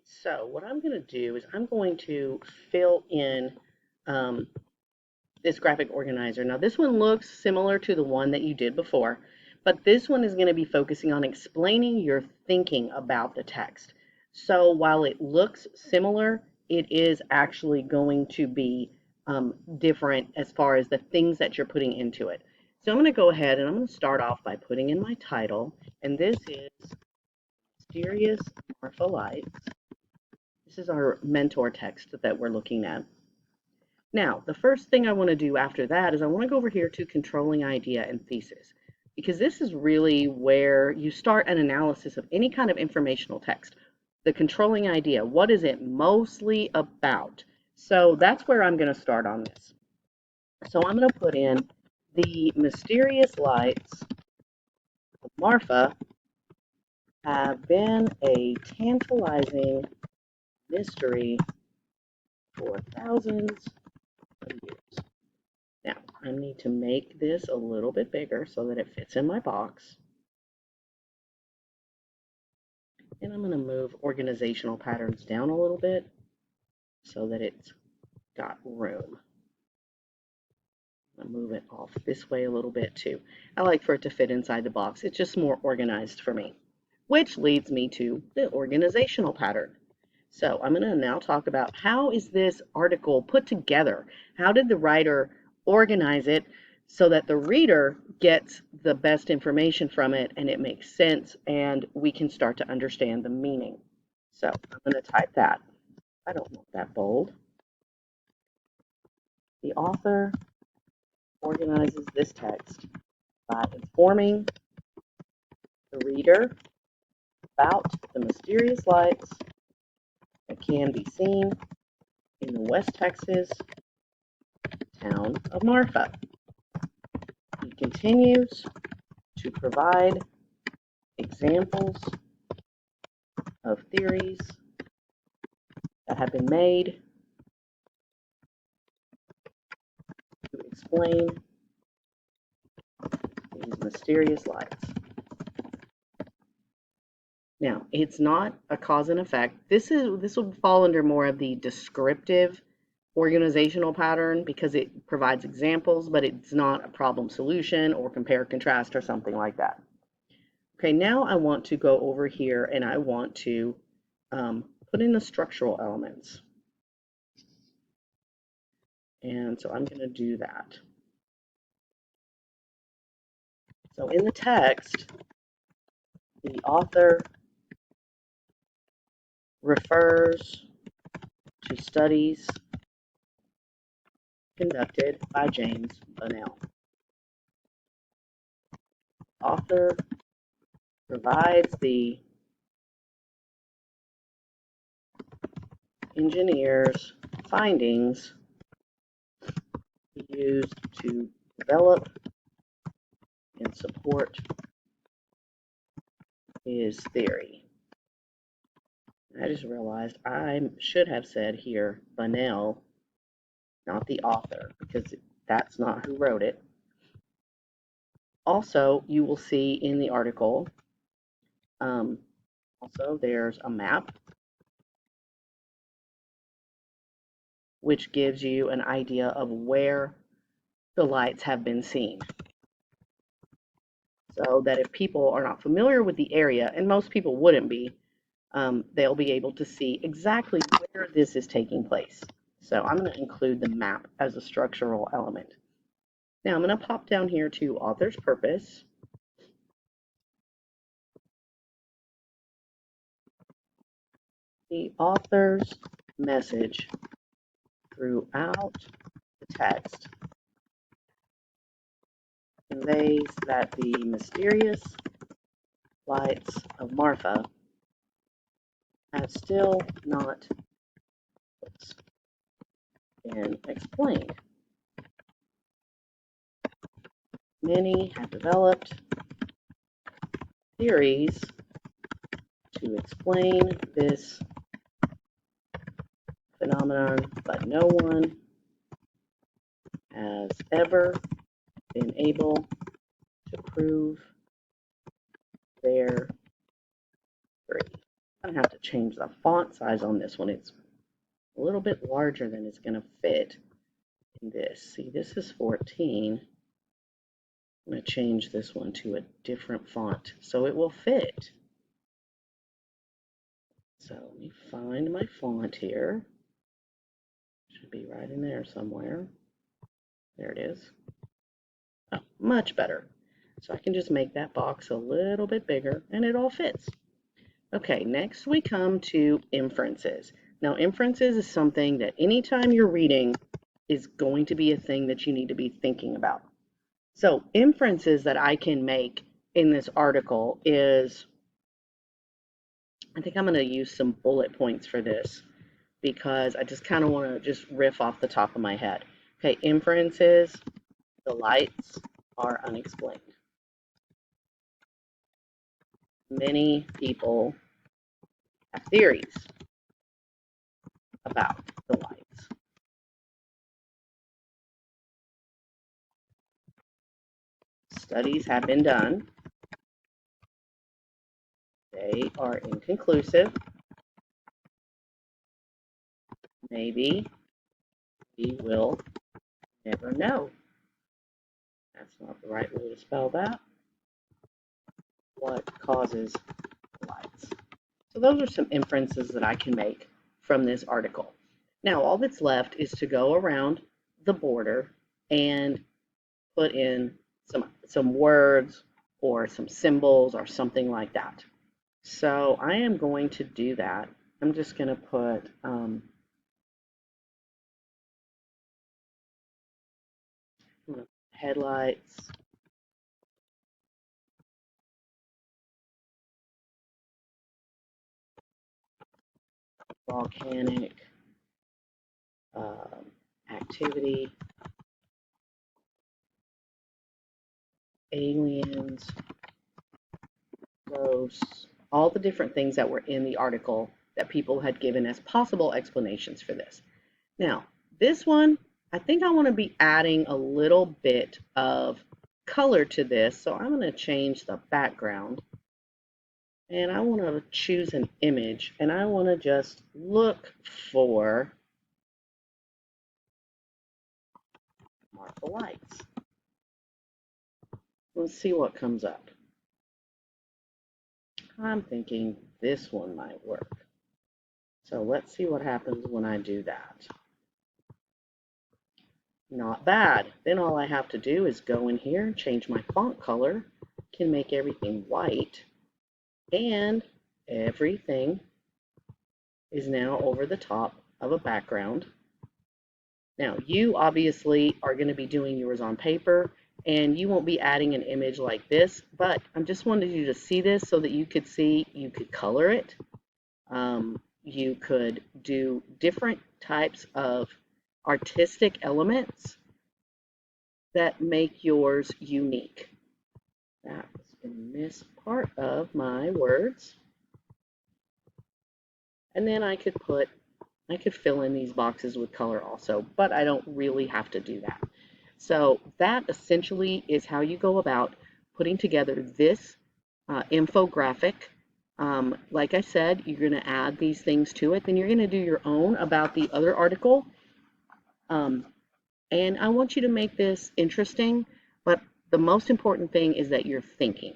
So what I'm going to do is I'm going to fill in um, this graphic organizer. Now this one looks similar to the one that you did before, but this one is going to be focusing on explaining your thinking about the text. So while it looks similar, it is actually going to be different as far as the things that you're putting into it. So I'm going to go ahead and I'm going to start off by putting in my title, and this is Mysterious Marfa Lights. This is our mentor text that we're looking at. Now, the first thing I want to do after that is I want to go over here to controlling idea and thesis, because this is really where you start an analysis of any kind of informational text. The controlling idea, what is it mostly about? So that's where I'm going to start on this. So I'm going to put in the mysterious lights of Marfa have been a tantalizing mystery for thousands of years. Now, I need to make this a little bit bigger so that it fits in my box. And I'm going to move organizational patterns down a little bit so that it's got room. I'll move it off this way a little bit too. I like for it to fit inside the box. It's just more organized for me, which leads me to the organizational pattern. So I'm going to now talk about how is this article put together? How did the writer organize it so that the reader gets the best information from it and it makes sense and we can start to understand the meaning? So I'm going to type that. I don't want that bold. The author organizes this text by informing the reader about the mysterious lights that can be seen in the West Texas town of Marfa. He continues to provide examples of theories that have been made to explain these mysterious lights. Now, it's not a cause and effect. This would fall under more of the descriptive organizational pattern because it provides examples, but it's not a problem solution or compare contrast or something like that. Okay, now I want to go over here and I want to put in the structural elements. And so I'm going to do that. So in the text, the author refers to studies conducted by James Bunnell. Author provides the engineer's findings used to develop and support his theory. I just realized I should have said here Bunnell, not the author, because that's not who wrote it. Also, you will see in the article, also there's a map which gives you an idea of where the lights have been seen. So that if people are not familiar with the area, and most people wouldn't be, they'll be able to see exactly where this is taking place. So I'm going to include the map as a structural element. Now I'm going to pop down here to author's purpose. The author's message throughout the text conveys that the mysterious lights of Marfa have still not been explained. Many have developed theories to explain this phenomenon, but no one has ever been able to prove their theory. I have to change the font size on this one. It's a little bit larger than it's going to fit in this. See, this is 14. I'm going to change this one to a different font so it will fit. So let me find my font here. Should be right in there somewhere. There it is. Oh, much better. So I can just make that box a little bit bigger and it all fits. Okay, next we come to inferences. Now, inferences is something that anytime you're reading is going to be a thing that you need to be thinking about. So inferences that I can make in this article is, I think I'm going to use some bullet points for this because I just kind of want to just riff off the top of my head. Okay, inferences, the lights are unexplained. Many people have theories about the lights. Studies have been done. They are inconclusive. Maybe we will never know. That's not the right way to spell that. What causes lights? So those are some inferences that I can make from this article. Now all that's left is to go around the border and put in some words or some symbols or something like that. So I am going to do that. I'm just going to put headlights, volcanic activity, aliens, ghosts, all the different things that were in the article that people had given as possible explanations for this. Now, this one, I think I want to be adding a little bit of color to this, so I'm going to change the background. And I want to choose an image, and I want to just look for Marfa lights. Let's see what comes up. I'm thinking this one might work. So let's see what happens when I do that. Not bad. Then all I have to do is go in here and change my font color. Can make everything white. And everything is now over the top of a background. Now, you obviously are going to be doing yours on paper, and you won't be adding an image like this, but I just wanted you to see this so that you could see, you could color it. You could do different types of artistic elements that make yours unique. That was going to miss part of my words. And then I could fill in these boxes with color also, but I don't really have to do that. So that essentially is how you go about putting together this infographic. Like I said, you're going to add these things to it, then you're going to do your own about the other article. And I want you to make this interesting, but the most important thing is that you're thinking.